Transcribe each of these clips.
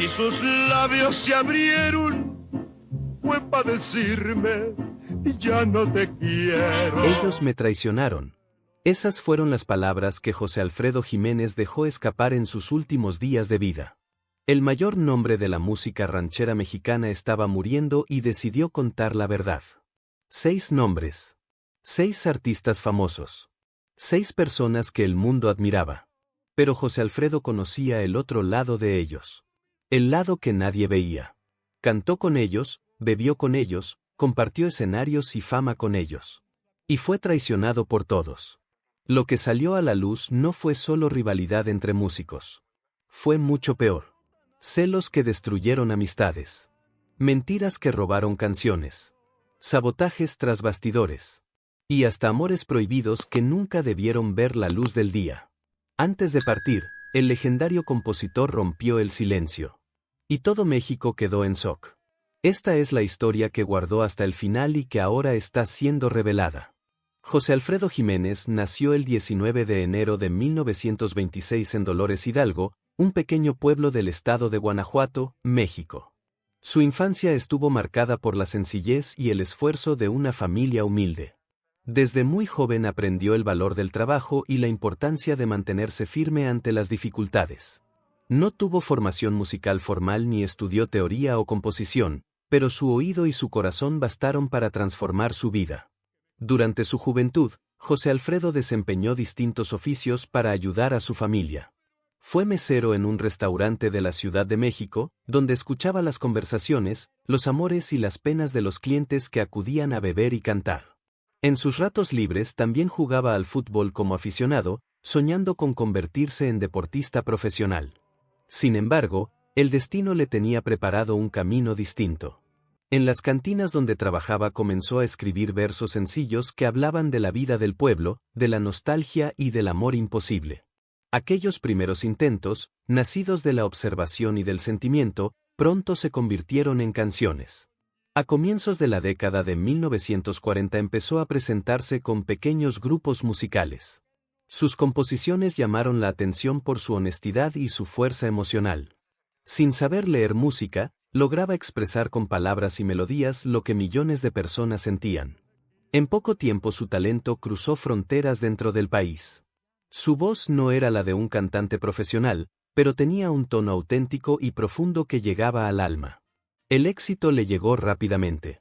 y sus labios se abrieron, fue para decirme, ya no te quiero. Ellos me traicionaron. Esas fueron las palabras que José Alfredo Jiménez dejó escapar en sus últimos días de vida. El mayor nombre de la música ranchera mexicana estaba muriendo y decidió contar la verdad. 6 nombres. 6 artistas famosos. 6 personas que el mundo admiraba. Pero José Alfredo conocía el otro lado de ellos. El lado que nadie veía. Cantó con ellos, bebió con ellos, compartió escenarios y fama con ellos. Y fue traicionado por todos. Lo que salió a la luz no fue solo rivalidad entre músicos. Fue mucho peor. Celos que destruyeron amistades. Mentiras que robaron canciones. Sabotajes tras bastidores. Y hasta amores prohibidos que nunca debieron ver la luz del día. Antes de partir, el legendario compositor rompió el silencio. Y todo México quedó en shock. Esta es la historia que guardó hasta el final y que ahora está siendo revelada. José Alfredo Jiménez nació el 19 de enero de 1926 en Dolores Hidalgo, un pequeño pueblo del estado de Guanajuato, México. Su infancia estuvo marcada por la sencillez y el esfuerzo de una familia humilde. Desde muy joven aprendió el valor del trabajo y la importancia de mantenerse firme ante las dificultades. No tuvo formación musical formal ni estudió teoría o composición, pero su oído y su corazón bastaron para transformar su vida. Durante su juventud, José Alfredo desempeñó distintos oficios para ayudar a su familia. Fue mesero en un restaurante de la Ciudad de México, donde escuchaba las conversaciones, los amores y las penas de los clientes que acudían a beber y cantar. En sus ratos libres también jugaba al fútbol como aficionado, soñando con convertirse en deportista profesional. Sin embargo, el destino le tenía preparado un camino distinto. En las cantinas donde trabajaba comenzó a escribir versos sencillos que hablaban de la vida del pueblo, de la nostalgia y del amor imposible. Aquellos primeros intentos, nacidos de la observación y del sentimiento, pronto se convirtieron en canciones. A comienzos de la década de 1940 empezó a presentarse con pequeños grupos musicales. Sus composiciones llamaron la atención por su honestidad y su fuerza emocional. Sin saber leer música, lograba expresar con palabras y melodías lo que millones de personas sentían. En poco tiempo su talento cruzó fronteras dentro del país. Su voz no era la de un cantante profesional, pero tenía un tono auténtico y profundo que llegaba al alma. El éxito le llegó rápidamente.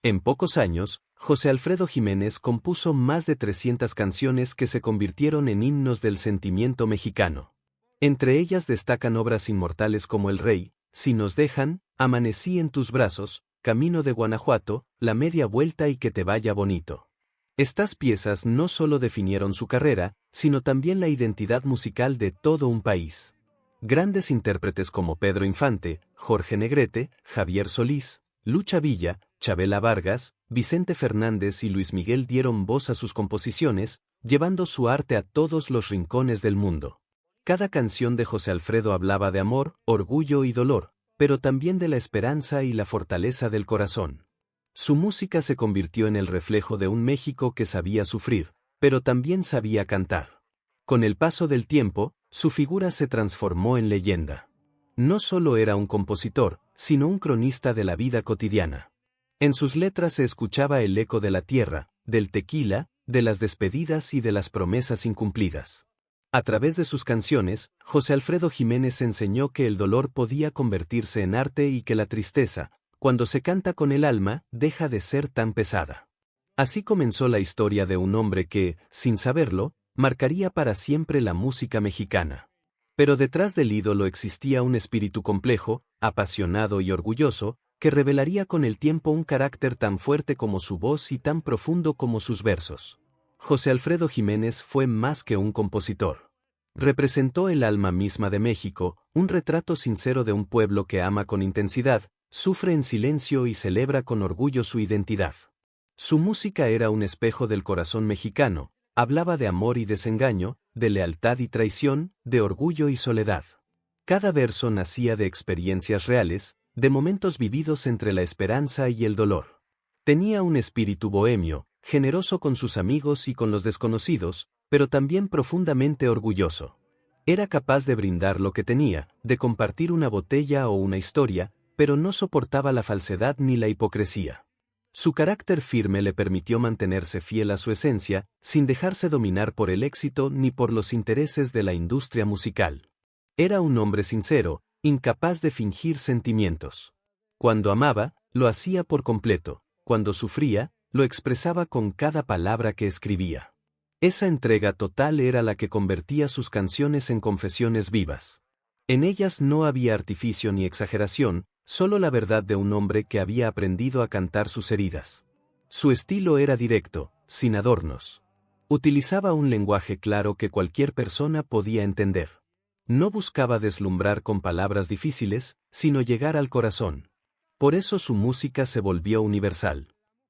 En pocos años, José Alfredo Jiménez compuso más de 300 canciones que se convirtieron en himnos del sentimiento mexicano. Entre ellas destacan obras inmortales como El Rey, Si nos dejan, Amanecí en tus brazos, Camino de Guanajuato, La media vuelta y Que te vaya bonito. Estas piezas no solo definieron su carrera, sino también la identidad musical de todo un país. Grandes intérpretes como Pedro Infante, Jorge Negrete, Javier Solís, Lucha Villa, Chabela Vargas, Vicente Fernández y Luis Miguel dieron voz a sus composiciones, llevando su arte a todos los rincones del mundo. Cada canción de José Alfredo hablaba de amor, orgullo y dolor, pero también de la esperanza y la fortaleza del corazón. Su música se convirtió en el reflejo de un México que sabía sufrir, pero también sabía cantar. Con el paso del tiempo, su figura se transformó en leyenda. No solo era un compositor, sino un cronista de la vida cotidiana. En sus letras se escuchaba el eco de la tierra, del tequila, de las despedidas y de las promesas incumplidas. A través de sus canciones, José Alfredo Jiménez enseñó que el dolor podía convertirse en arte y que la tristeza, cuando se canta con el alma, deja de ser tan pesada. Así comenzó la historia de un hombre que, sin saberlo, marcaría para siempre la música mexicana. Pero detrás del ídolo existía un espíritu complejo, apasionado y orgulloso, que revelaría con el tiempo un carácter tan fuerte como su voz y tan profundo como sus versos. José Alfredo Jiménez fue más que un compositor. Representó el alma misma de México, un retrato sincero de un pueblo que ama con intensidad, sufre en silencio y celebra con orgullo su identidad. Su música era un espejo del corazón mexicano, hablaba de amor y desengaño, de lealtad y traición, de orgullo y soledad. Cada verso nacía de experiencias reales, de momentos vividos entre la esperanza y el dolor. Tenía un espíritu bohemio, generoso con sus amigos y con los desconocidos, pero también profundamente orgulloso. Era capaz de brindar lo que tenía, de compartir una botella o una historia, pero no soportaba la falsedad ni la hipocresía. Su carácter firme le permitió mantenerse fiel a su esencia, sin dejarse dominar por el éxito ni por los intereses de la industria musical. Era un hombre sincero, incapaz de fingir sentimientos. Cuando amaba, lo hacía por completo; cuando sufría, lo expresaba con cada palabra que escribía. Esa entrega total era la que convertía sus canciones en confesiones vivas. En ellas no había artificio ni exageración, solo la verdad de un hombre que había aprendido a cantar sus heridas. Su estilo era directo, sin adornos. Utilizaba un lenguaje claro que cualquier persona podía entender. No buscaba deslumbrar con palabras difíciles, sino llegar al corazón. Por eso su música se volvió universal.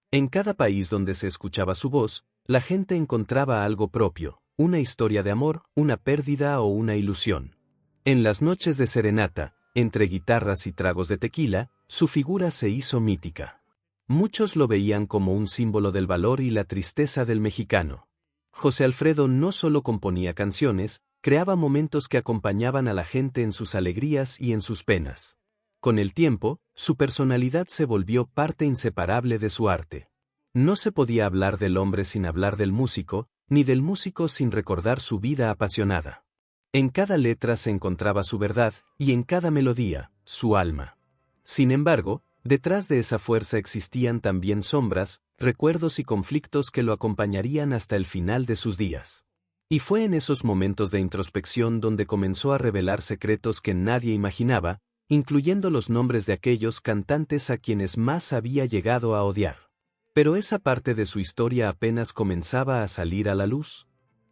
En cada país donde se escuchaba su voz, la gente encontraba algo propio, una historia de amor, una pérdida o una ilusión. En las noches de serenata, entre guitarras y tragos de tequila, su figura se hizo mítica. Muchos lo veían como un símbolo del valor y la tristeza del mexicano. José Alfredo no solo componía canciones, creaba momentos que acompañaban a la gente en sus alegrías y en sus penas. Con el tiempo, su personalidad se volvió parte inseparable de su arte. No se podía hablar del hombre sin hablar del músico, ni del músico sin recordar su vida apasionada. En cada letra se encontraba su verdad, y en cada melodía, su alma. Sin embargo, detrás de esa fuerza existían también sombras, recuerdos y conflictos que lo acompañarían hasta el final de sus días. Y fue en esos momentos de introspección donde comenzó a revelar secretos que nadie imaginaba, incluyendo los nombres de aquellos cantantes a quienes más había llegado a odiar. Pero esa parte de su historia apenas comenzaba a salir a la luz.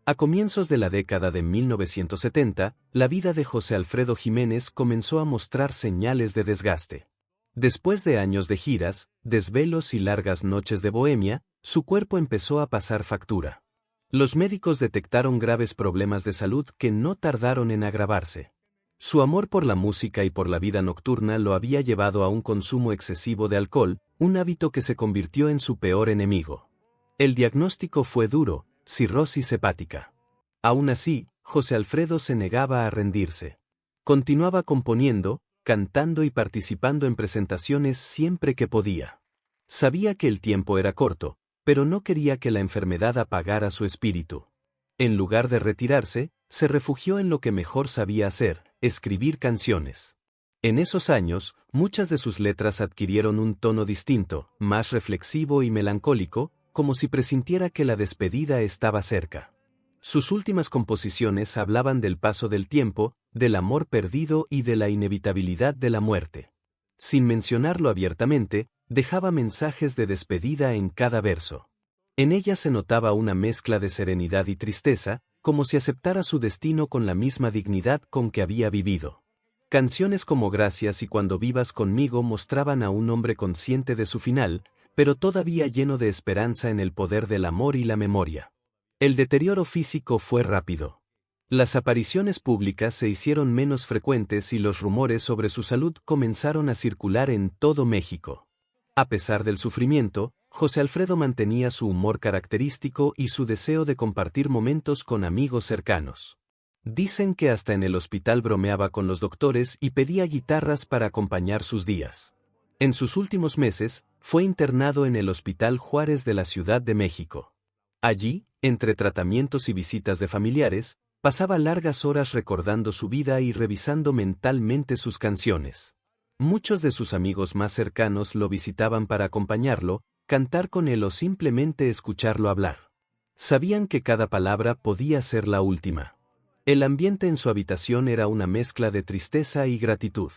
A comienzos de la década de 1970, la vida de José Alfredo Jiménez comenzó a mostrar señales de desgaste. Después de años de giras, desvelos y largas noches de bohemia, su cuerpo empezó a pasar factura. Los médicos detectaron graves problemas de salud que no tardaron en agravarse. Su amor por la música y por la vida nocturna lo había llevado a un consumo excesivo de alcohol, un hábito que se convirtió en su peor enemigo. El diagnóstico fue duro: cirrosis hepática. Aún así, José Alfredo se negaba a rendirse. Continuaba componiendo, cantando y participando en presentaciones siempre que podía. Sabía que el tiempo era corto, pero no quería que la enfermedad apagara su espíritu. En lugar de retirarse, se refugió en lo que mejor sabía hacer: escribir canciones. En esos años, muchas de sus letras adquirieron un tono distinto, más reflexivo y melancólico, como si presintiera que la despedida estaba cerca. Sus últimas composiciones hablaban del paso del tiempo, del amor perdido y de la inevitabilidad de la muerte. Sin mencionarlo abiertamente, dejaba mensajes de despedida en cada verso. En ella se notaba una mezcla de serenidad y tristeza, como si aceptara su destino con la misma dignidad con que había vivido. Canciones como Gracias y Cuando vivas conmigo mostraban a un hombre consciente de su final, pero todavía lleno de esperanza en el poder del amor y la memoria. El deterioro físico fue rápido. Las apariciones públicas se hicieron menos frecuentes y los rumores sobre su salud comenzaron a circular en todo México. A pesar del sufrimiento, José Alfredo mantenía su humor característico y su deseo de compartir momentos con amigos cercanos. Dicen que hasta en el hospital bromeaba con los doctores y pedía guitarras para acompañar sus días. En sus últimos meses, fue internado en el Hospital Juárez de la Ciudad de México. Allí, entre tratamientos y visitas de familiares, pasaba largas horas recordando su vida y revisando mentalmente sus canciones. Muchos de sus amigos más cercanos lo visitaban para acompañarlo, cantar con él o simplemente escucharlo hablar. Sabían que cada palabra podía ser la última. El ambiente en su habitación era una mezcla de tristeza y gratitud.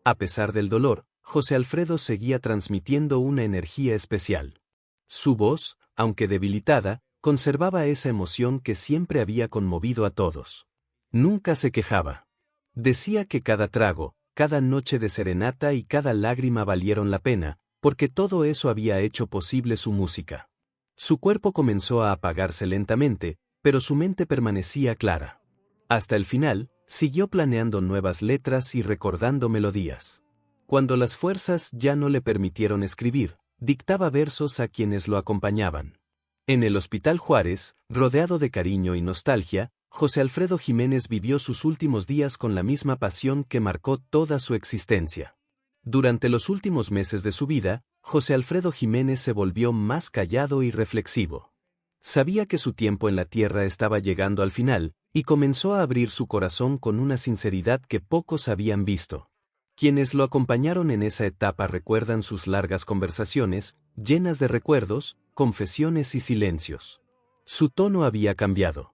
A pesar del dolor, José Alfredo seguía transmitiendo una energía especial. Su voz, aunque debilitada, conservaba esa emoción que siempre había conmovido a todos. Nunca se quejaba. Decía que cada trago, cada noche de serenata y cada lágrima valieron la pena, porque todo eso había hecho posible su música. Su cuerpo comenzó a apagarse lentamente, pero su mente permanecía clara. Hasta el final, siguió planeando nuevas letras y recordando melodías. Cuando las fuerzas ya no le permitieron escribir, dictaba versos a quienes lo acompañaban. En el Hospital Juárez, rodeado de cariño y nostalgia, José Alfredo Jiménez vivió sus últimos días con la misma pasión que marcó toda su existencia. Durante los últimos meses de su vida, José Alfredo Jiménez se volvió más callado y reflexivo. Sabía que su tiempo en la tierra estaba llegando al final, y comenzó a abrir su corazón con una sinceridad que pocos habían visto. Quienes lo acompañaron en esa etapa recuerdan sus largas conversaciones, llenas de recuerdos, confesiones y silencios. Su tono había cambiado.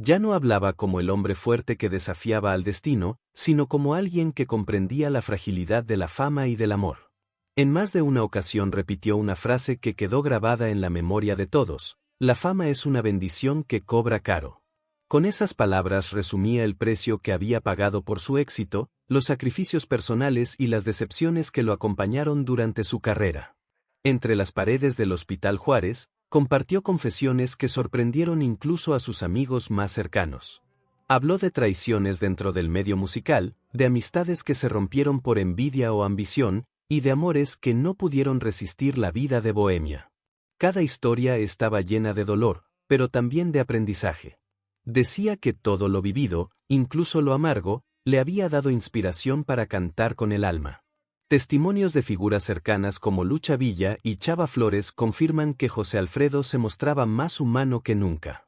Ya no hablaba como el hombre fuerte que desafiaba al destino, sino como alguien que comprendía la fragilidad de la fama y del amor. En más de una ocasión repitió una frase que quedó grabada en la memoria de todos: la fama es una bendición que cobra caro. Con esas palabras resumía el precio que había pagado por su éxito, los sacrificios personales y las decepciones que lo acompañaron durante su carrera. Entre las paredes del Hospital Juárez, compartió confesiones que sorprendieron incluso a sus amigos más cercanos. Habló de traiciones dentro del medio musical, de amistades que se rompieron por envidia o ambición, y de amores que no pudieron resistir la vida de bohemia. Cada historia estaba llena de dolor, pero también de aprendizaje. Decía que todo lo vivido, incluso lo amargo, le había dado inspiración para cantar con el alma. Testimonios de figuras cercanas como Lucha Villa y Chava Flores confirman que José Alfredo se mostraba más humano que nunca.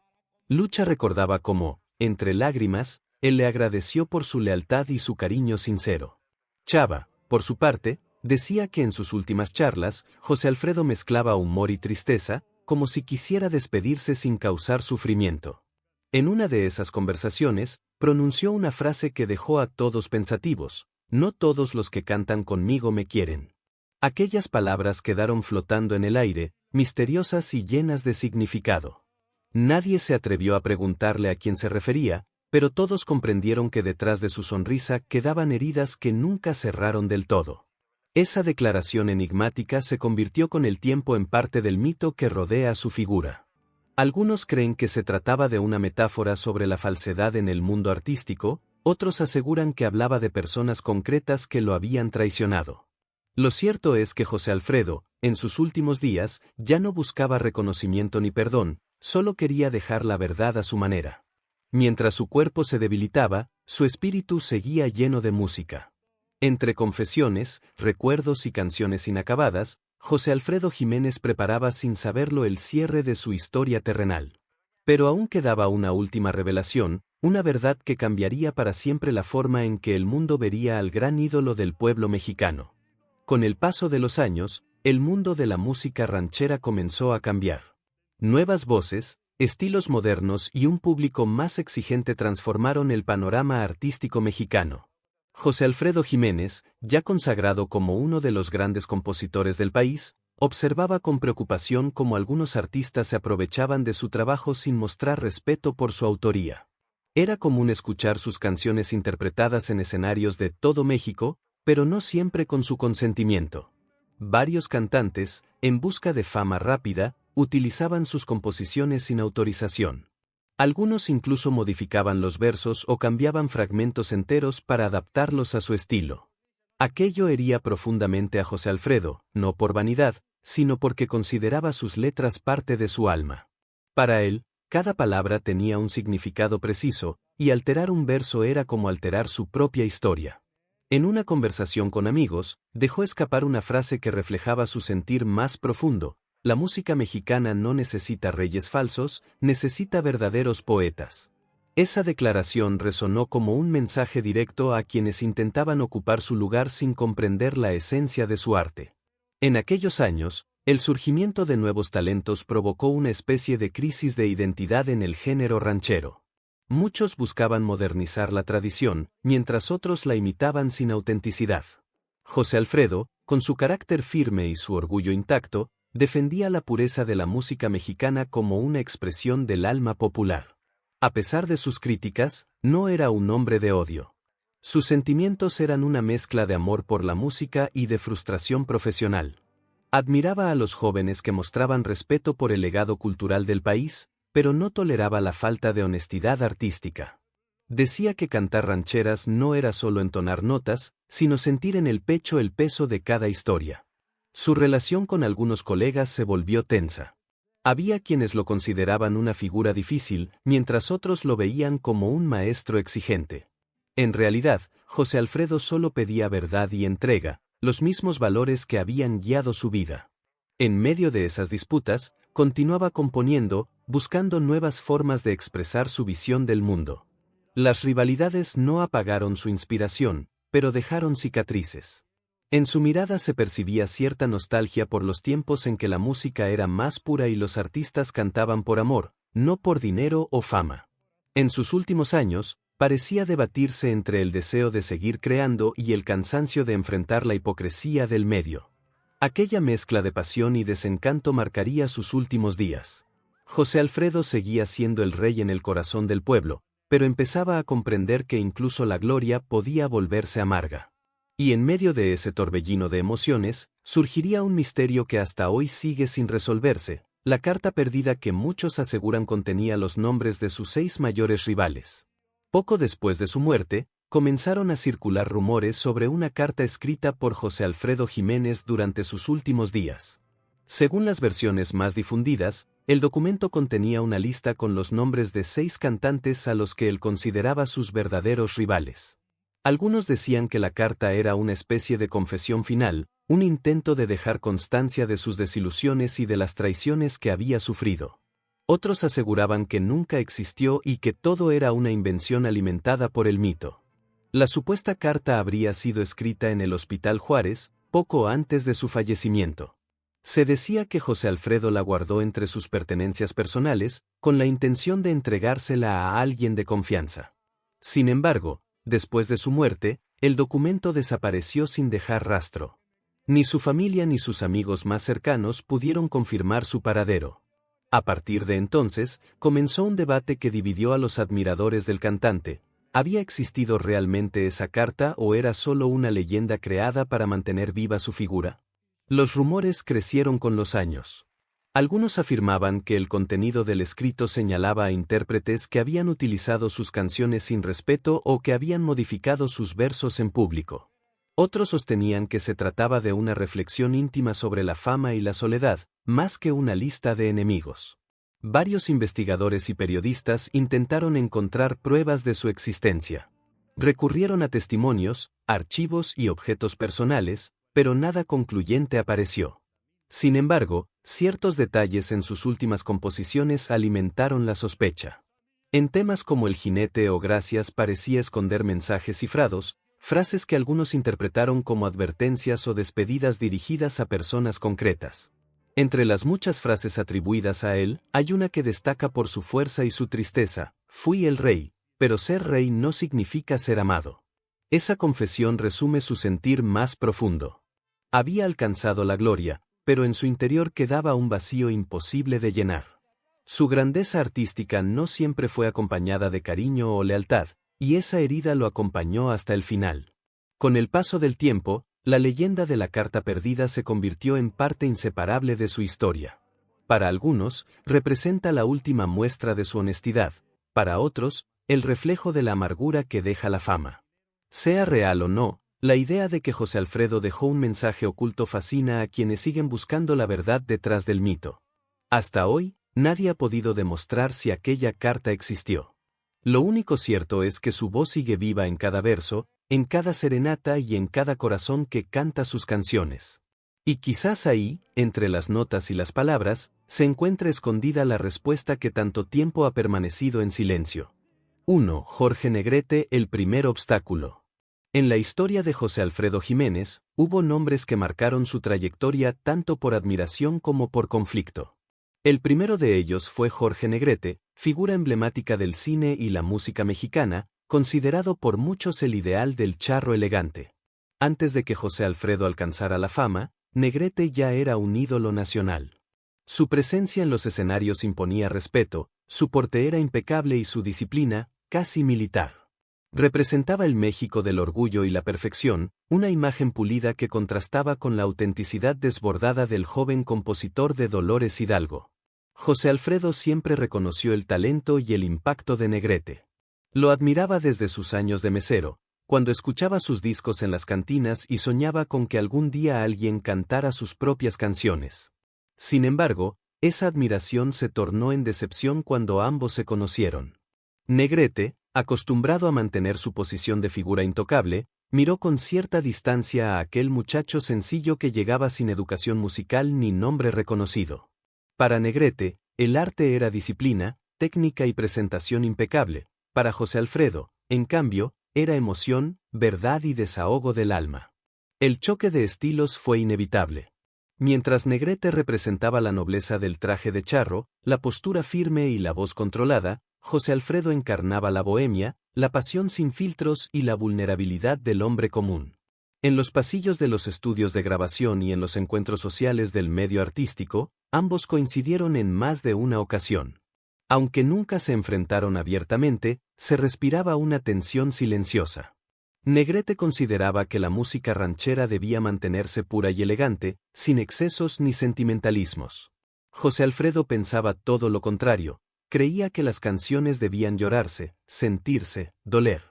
Lucha recordaba cómo, entre lágrimas, él le agradeció por su lealtad y su cariño sincero. Chava, por su parte, decía que en sus últimas charlas, José Alfredo mezclaba humor y tristeza, como si quisiera despedirse sin causar sufrimiento. En una de esas conversaciones, pronunció una frase que dejó a todos pensativos: no todos los que cantan conmigo me quieren. Aquellas palabras quedaron flotando en el aire, misteriosas y llenas de significado. Nadie se atrevió a preguntarle a quién se refería, pero todos comprendieron que detrás de su sonrisa quedaban heridas que nunca cerraron del todo. Esa declaración enigmática se convirtió con el tiempo en parte del mito que rodea su figura. Algunos creen que se trataba de una metáfora sobre la falsedad en el mundo artístico, otros aseguran que hablaba de personas concretas que lo habían traicionado. Lo cierto es que José Alfredo, en sus últimos días, ya no buscaba reconocimiento ni perdón, solo quería dejar la verdad a su manera. Mientras su cuerpo se debilitaba, su espíritu seguía lleno de música. Entre confesiones, recuerdos y canciones inacabadas, José Alfredo Jiménez preparaba sin saberlo el cierre de su historia terrenal. Pero aún quedaba una última revelación, una verdad que cambiaría para siempre la forma en que el mundo vería al gran ídolo del pueblo mexicano. Con el paso de los años, el mundo de la música ranchera comenzó a cambiar. Nuevas voces, estilos modernos y un público más exigente transformaron el panorama artístico mexicano. José Alfredo Jiménez, ya consagrado como uno de los grandes compositores del país, observaba con preocupación cómo algunos artistas se aprovechaban de su trabajo sin mostrar respeto por su autoría. Era común escuchar sus canciones interpretadas en escenarios de todo México, pero no siempre con su consentimiento. Varios cantantes, en busca de fama rápida, utilizaban sus composiciones sin autorización. Algunos incluso modificaban los versos o cambiaban fragmentos enteros para adaptarlos a su estilo. Aquello hería profundamente a José Alfredo, no por vanidad, sino porque consideraba sus letras parte de su alma. Para él, cada palabra tenía un significado preciso, y alterar un verso era como alterar su propia historia. En una conversación con amigos, dejó escapar una frase que reflejaba su sentir más profundo: la música mexicana no necesita reyes falsos, necesita verdaderos poetas. Esa declaración resonó como un mensaje directo a quienes intentaban ocupar su lugar sin comprender la esencia de su arte. En aquellos años, el surgimiento de nuevos talentos provocó una especie de crisis de identidad en el género ranchero. Muchos buscaban modernizar la tradición, mientras otros la imitaban sin autenticidad. José Alfredo, con su carácter firme y su orgullo intacto, defendía la pureza de la música mexicana como una expresión del alma popular. A pesar de sus críticas, no era un hombre de odio. Sus sentimientos eran una mezcla de amor por la música y de frustración profesional. Admiraba a los jóvenes que mostraban respeto por el legado cultural del país, pero no toleraba la falta de honestidad artística. Decía que cantar rancheras no era solo entonar notas, sino sentir en el pecho el peso de cada historia. Su relación con algunos colegas se volvió tensa. Había quienes lo consideraban una figura difícil, mientras otros lo veían como un maestro exigente. En realidad, José Alfredo solo pedía verdad y entrega, los mismos valores que habían guiado su vida. En medio de esas disputas, continuaba componiendo, buscando nuevas formas de expresar su visión del mundo. Las rivalidades no apagaron su inspiración, pero dejaron cicatrices. En su mirada se percibía cierta nostalgia por los tiempos en que la música era más pura y los artistas cantaban por amor, no por dinero o fama. En sus últimos años, parecía debatirse entre el deseo de seguir creando y el cansancio de enfrentar la hipocresía del medio. Aquella mezcla de pasión y desencanto marcaría sus últimos días. José Alfredo seguía siendo el rey en el corazón del pueblo, pero empezaba a comprender que incluso la gloria podía volverse amarga. Y en medio de ese torbellino de emociones, surgiría un misterio que hasta hoy sigue sin resolverse, la carta perdida que muchos aseguran contenía los nombres de sus 6 mayores rivales. Poco después de su muerte, comenzaron a circular rumores sobre una carta escrita por José Alfredo Jiménez durante sus últimos días. Según las versiones más difundidas, el documento contenía una lista con los nombres de 6 cantantes a los que él consideraba sus verdaderos rivales. Algunos decían que la carta era una especie de confesión final, un intento de dejar constancia de sus desilusiones y de las traiciones que había sufrido. Otros aseguraban que nunca existió y que todo era una invención alimentada por el mito. La supuesta carta habría sido escrita en el Hospital Juárez, poco antes de su fallecimiento. Se decía que José Alfredo la guardó entre sus pertenencias personales, con la intención de entregársela a alguien de confianza. Sin embargo, después de su muerte, el documento desapareció sin dejar rastro. Ni su familia ni sus amigos más cercanos pudieron confirmar su paradero. A partir de entonces, comenzó un debate que dividió a los admiradores del cantante. ¿Había existido realmente esa carta o era solo una leyenda creada para mantener viva su figura? Los rumores crecieron con los años. Algunos afirmaban que el contenido del escrito señalaba a intérpretes que habían utilizado sus canciones sin respeto o que habían modificado sus versos en público. Otros sostenían que se trataba de una reflexión íntima sobre la fama y la soledad, más que una lista de enemigos. Varios investigadores y periodistas intentaron encontrar pruebas de su existencia. Recurrieron a testimonios, archivos y objetos personales, pero nada concluyente apareció. Sin embargo, ciertos detalles en sus últimas composiciones alimentaron la sospecha. En temas como El jinete o Gracias parecía esconder mensajes cifrados, frases que algunos interpretaron como advertencias o despedidas dirigidas a personas concretas. Entre las muchas frases atribuidas a él, hay una que destaca por su fuerza y su tristeza: fui el rey, pero ser rey no significa ser amado. Esa confesión resume su sentir más profundo. Había alcanzado la gloria, pero en su interior quedaba un vacío imposible de llenar. Su grandeza artística no siempre fue acompañada de cariño o lealtad, y esa herida lo acompañó hasta el final. Con el paso del tiempo, la leyenda de la carta perdida se convirtió en parte inseparable de su historia. Para algunos, representa la última muestra de su honestidad, para otros, el reflejo de la amargura que deja la fama. Sea real o no, la idea de que José Alfredo dejó un mensaje oculto fascina a quienes siguen buscando la verdad detrás del mito. Hasta hoy, nadie ha podido demostrar si aquella carta existió. Lo único cierto es que su voz sigue viva en cada verso, en cada serenata y en cada corazón que canta sus canciones. Y quizás ahí, entre las notas y las palabras, se encuentra escondida la respuesta que tanto tiempo ha permanecido en silencio. 1. Jorge Negrete, el primer obstáculo. En la historia de José Alfredo Jiménez, hubo nombres que marcaron su trayectoria tanto por admiración como por conflicto. El primero de ellos fue Jorge Negrete, figura emblemática del cine y la música mexicana, considerado por muchos el ideal del charro elegante. Antes de que José Alfredo alcanzara la fama, Negrete ya era un ídolo nacional. Su presencia en los escenarios imponía respeto, su porte era impecable y su disciplina, casi militar. Representaba el México del orgullo y la perfección, una imagen pulida que contrastaba con la autenticidad desbordada del joven compositor de Dolores Hidalgo. José Alfredo siempre reconoció el talento y el impacto de Negrete. Lo admiraba desde sus años de mesero, cuando escuchaba sus discos en las cantinas y soñaba con que algún día alguien cantara sus propias canciones. Sin embargo, Esa admiración se tornó en decepción cuando ambos se conocieron. Negrete, acostumbrado a mantener su posición de figura intocable, miró con cierta distancia a aquel muchacho sencillo que llegaba sin educación musical ni nombre reconocido. Para Negrete, el arte era disciplina, técnica y presentación impecable. Para José Alfredo, en cambio, era emoción, verdad y desahogo del alma. El choque de estilos fue inevitable. Mientras Negrete representaba la nobleza del traje de charro, la postura firme y la voz controlada, José Alfredo encarnaba la bohemia, la pasión sin filtros y la vulnerabilidad del hombre común. En los pasillos de los estudios de grabación y en los encuentros sociales del medio artístico, ambos coincidieron en más de una ocasión. Aunque nunca se enfrentaron abiertamente, se respiraba una tensión silenciosa. Negrete consideraba que la música ranchera debía mantenerse pura y elegante, sin excesos ni sentimentalismos. José Alfredo pensaba todo lo contrario, creía que las canciones debían llorarse, sentirse, doler.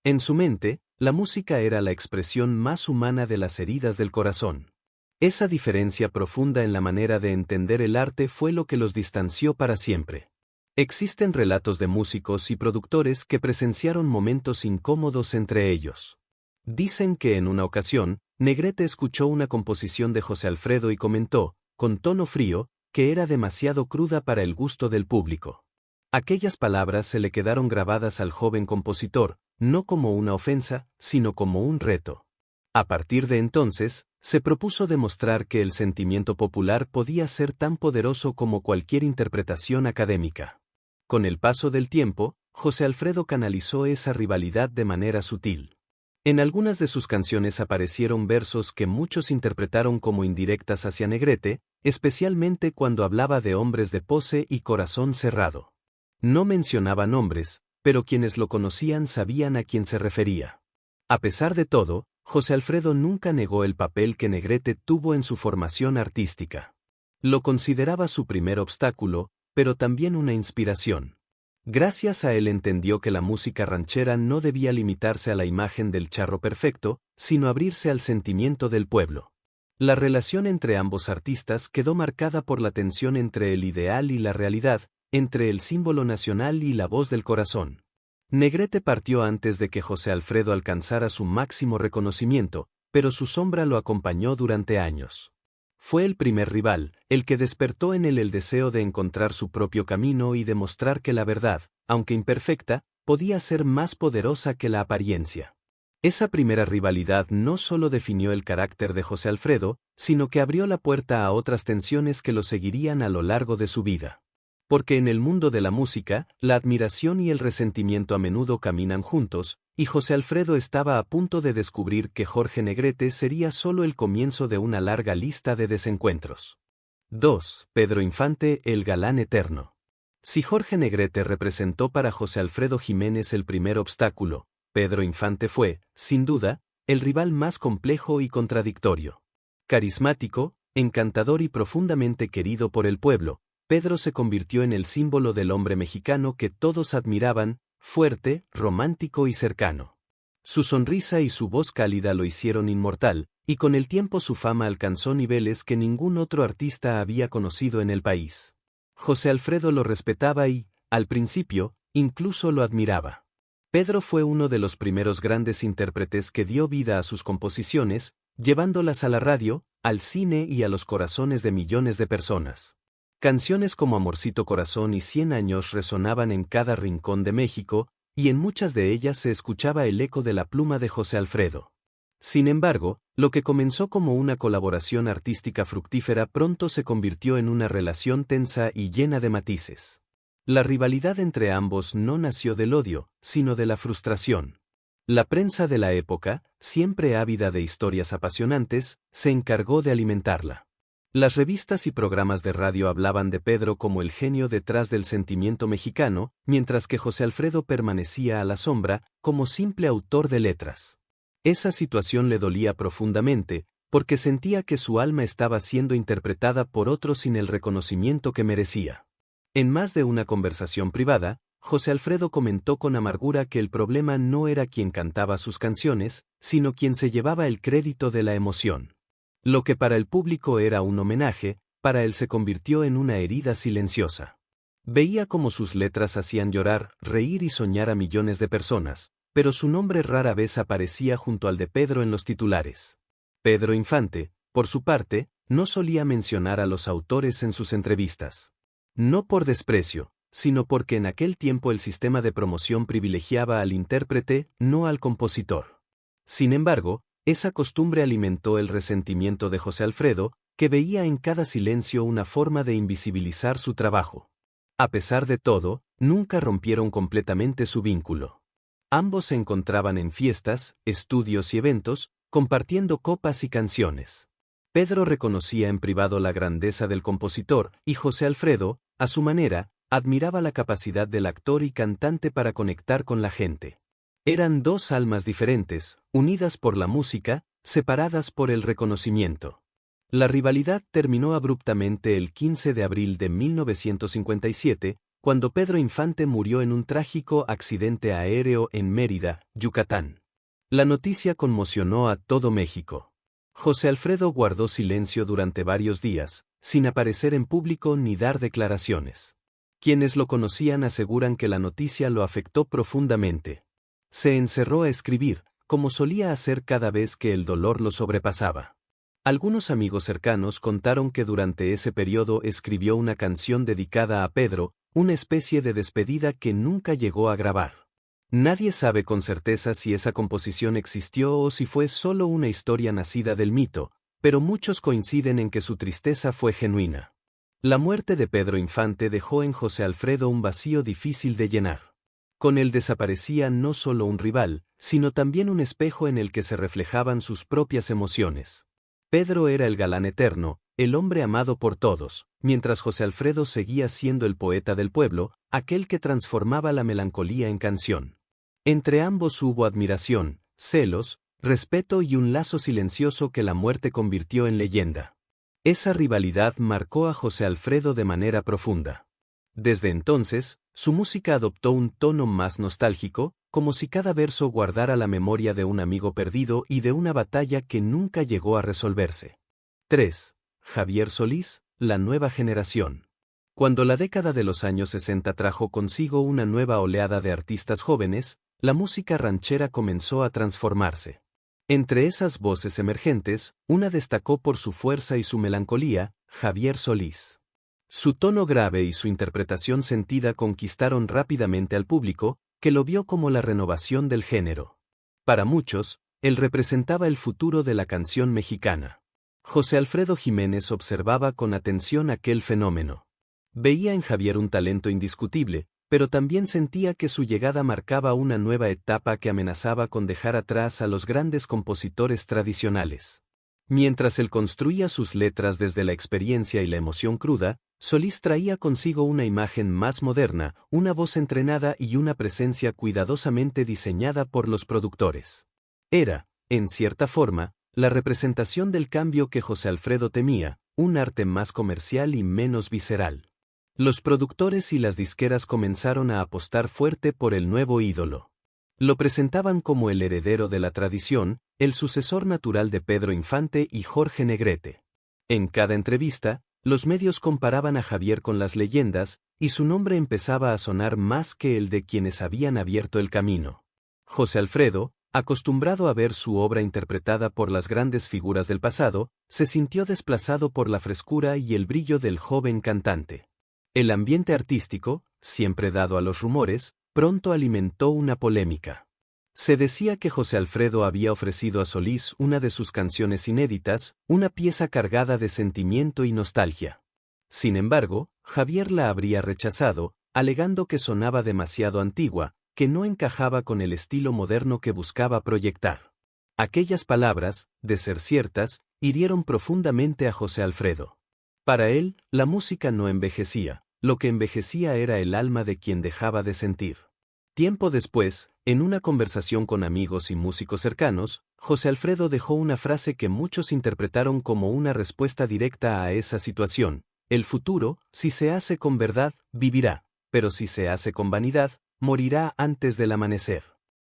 En su mente, la música era la expresión más humana de las heridas del corazón. Esa diferencia profunda en la manera de entender el arte fue lo que los distanció para siempre. Existen relatos de músicos y productores que presenciaron momentos incómodos entre ellos. Dicen que en una ocasión, Negrete escuchó una composición de José Alfredo y comentó, con tono frío, que era demasiado cruda para el gusto del público. Aquellas palabras se le quedaron grabadas al joven compositor, no como una ofensa, sino como un reto. A partir de entonces, se propuso demostrar que el sentimiento popular podía ser tan poderoso como cualquier interpretación académica. Con el paso del tiempo, José Alfredo canalizó esa rivalidad de manera sutil. En algunas de sus canciones aparecieron versos que muchos interpretaron como indirectas hacia Negrete, especialmente cuando hablaba de hombres de pose y corazón cerrado. No mencionaba nombres, pero quienes lo conocían sabían a quién se refería. A pesar de todo, José Alfredo nunca negó el papel que Negrete tuvo en su formación artística. Lo consideraba su primer obstáculo, pero también una inspiración. Gracias a él entendió que la música ranchera no debía limitarse a la imagen del charro perfecto, sino abrirse al sentimiento del pueblo. La relación entre ambos artistas quedó marcada por la tensión entre el ideal y la realidad, entre el símbolo nacional y la voz del corazón. Negrete partió antes de que José Alfredo alcanzara su máximo reconocimiento, pero su sombra lo acompañó durante años. Fue el primer rival, el que despertó en él el deseo de encontrar su propio camino y demostrar que la verdad, aunque imperfecta, podía ser más poderosa que la apariencia. Esa primera rivalidad no solo definió el carácter de José Alfredo, sino que abrió la puerta a otras tensiones que lo seguirían a lo largo de su vida. Porque en el mundo de la música, la admiración y el resentimiento a menudo caminan juntos, y José Alfredo estaba a punto de descubrir que Jorge Negrete sería solo el comienzo de una larga lista de desencuentros. 2. Pedro Infante, el galán eterno. Si Jorge Negrete representó para José Alfredo Jiménez el primer obstáculo, Pedro Infante fue, sin duda, el rival más complejo y contradictorio. Carismático, encantador y profundamente querido por el pueblo, Pedro se convirtió en el símbolo del hombre mexicano que todos admiraban, fuerte, romántico y cercano. Su sonrisa y su voz cálida lo hicieron inmortal, y con el tiempo su fama alcanzó niveles que ningún otro artista había conocido en el país. José Alfredo lo respetaba y, al principio, incluso lo admiraba. Pedro fue uno de los primeros grandes intérpretes que dio vida a sus composiciones, llevándolas a la radio, al cine y a los corazones de millones de personas. Canciones como Amorcito Corazón y 100 años resonaban en cada rincón de México, y en muchas de ellas se escuchaba el eco de la pluma de José Alfredo. Sin embargo, lo que comenzó como una colaboración artística fructífera pronto se convirtió en una relación tensa y llena de matices. La rivalidad entre ambos no nació del odio, sino de la frustración. La prensa de la época, siempre ávida de historias apasionantes, se encargó de alimentarla. Las revistas y programas de radio hablaban de Pedro como el genio detrás del sentimiento mexicano, mientras que José Alfredo permanecía a la sombra, como simple autor de letras. Esa situación le dolía profundamente, porque sentía que su alma estaba siendo interpretada por otro sin el reconocimiento que merecía. En más de una conversación privada, José Alfredo comentó con amargura que el problema no era quien cantaba sus canciones, sino quien se llevaba el crédito de la emoción. Lo que para el público era un homenaje, para él se convirtió en una herida silenciosa. Veía cómo sus letras hacían llorar, reír y soñar a millones de personas, pero su nombre rara vez aparecía junto al de Pedro en los titulares. Pedro Infante, por su parte, no solía mencionar a los autores en sus entrevistas. No por desprecio, sino porque en aquel tiempo el sistema de promoción privilegiaba al intérprete, no al compositor. Sin embargo, esa costumbre alimentó el resentimiento de José Alfredo, que veía en cada silencio una forma de invisibilizar su trabajo. A pesar de todo, nunca rompieron completamente su vínculo. Ambos se encontraban en fiestas, estudios y eventos, compartiendo copas y canciones. Pedro reconocía en privado la grandeza del compositor, y José Alfredo, a su manera, admiraba la capacidad del actor y cantante para conectar con la gente. Eran dos almas diferentes, unidas por la música, separadas por el reconocimiento. La rivalidad terminó abruptamente el 15 de abril de 1957, cuando Pedro Infante murió en un trágico accidente aéreo en Mérida, Yucatán. La noticia conmocionó a todo México. José Alfredo guardó silencio durante varios días, sin aparecer en público ni dar declaraciones. Quienes lo conocían aseguran que la noticia lo afectó profundamente. Se encerró a escribir, como solía hacer cada vez que el dolor lo sobrepasaba. Algunos amigos cercanos contaron que durante ese periodo escribió una canción dedicada a Pedro, una especie de despedida que nunca llegó a grabar. Nadie sabe con certeza si esa composición existió o si fue solo una historia nacida del mito, pero muchos coinciden en que su tristeza fue genuina. La muerte de Pedro Infante dejó en José Alfredo un vacío difícil de llenar. Con él desaparecía no solo un rival, sino también un espejo en el que se reflejaban sus propias emociones. Pedro era el galán eterno, el hombre amado por todos, mientras José Alfredo seguía siendo el poeta del pueblo, aquel que transformaba la melancolía en canción. Entre ambos hubo admiración, celos, respeto y un lazo silencioso que la muerte convirtió en leyenda. Esa rivalidad marcó a José Alfredo de manera profunda. Desde entonces, su música adoptó un tono más nostálgico, como si cada verso guardara la memoria de un amigo perdido y de una batalla que nunca llegó a resolverse. 3. Javier Solís, la nueva generación. Cuando la década de los años 60 trajo consigo una nueva oleada de artistas jóvenes, la música ranchera comenzó a transformarse. Entre esas voces emergentes, una destacó por su fuerza y su melancolía, Javier Solís. Su tono grave y su interpretación sentida conquistaron rápidamente al público, que lo vio como la renovación del género. Para muchos, él representaba el futuro de la canción mexicana. José Alfredo Jiménez observaba con atención aquel fenómeno. Veía en Javier un talento indiscutible, pero también sentía que su llegada marcaba una nueva etapa que amenazaba con dejar atrás a los grandes compositores tradicionales. Mientras él construía sus letras desde la experiencia y la emoción cruda, Solís traía consigo una imagen más moderna, una voz entrenada y una presencia cuidadosamente diseñada por los productores. Era, en cierta forma, la representación del cambio que José Alfredo temía, un arte más comercial y menos visceral. Los productores y las disqueras comenzaron a apostar fuerte por el nuevo ídolo. Lo presentaban como el heredero de la tradición, el sucesor natural de Pedro Infante y Jorge Negrete. En cada entrevista, los medios comparaban a Javier con las leyendas, y su nombre empezaba a sonar más que el de quienes habían abierto el camino. José Alfredo, acostumbrado a ver su obra interpretada por las grandes figuras del pasado, se sintió desplazado por la frescura y el brillo del joven cantante. El ambiente artístico, siempre dado a los rumores, pronto alimentó una polémica. Se decía que José Alfredo había ofrecido a Solís una de sus canciones inéditas, una pieza cargada de sentimiento y nostalgia. Sin embargo, Javier la habría rechazado, alegando que sonaba demasiado antigua, que no encajaba con el estilo moderno que buscaba proyectar. Aquellas palabras, de ser ciertas, hirieron profundamente a José Alfredo. Para él, la música no envejecía, lo que envejecía era el alma de quien dejaba de sentir. Tiempo después, en una conversación con amigos y músicos cercanos, José Alfredo dejó una frase que muchos interpretaron como una respuesta directa a esa situación: el futuro, si se hace con verdad, vivirá, pero si se hace con vanidad, morirá antes del amanecer.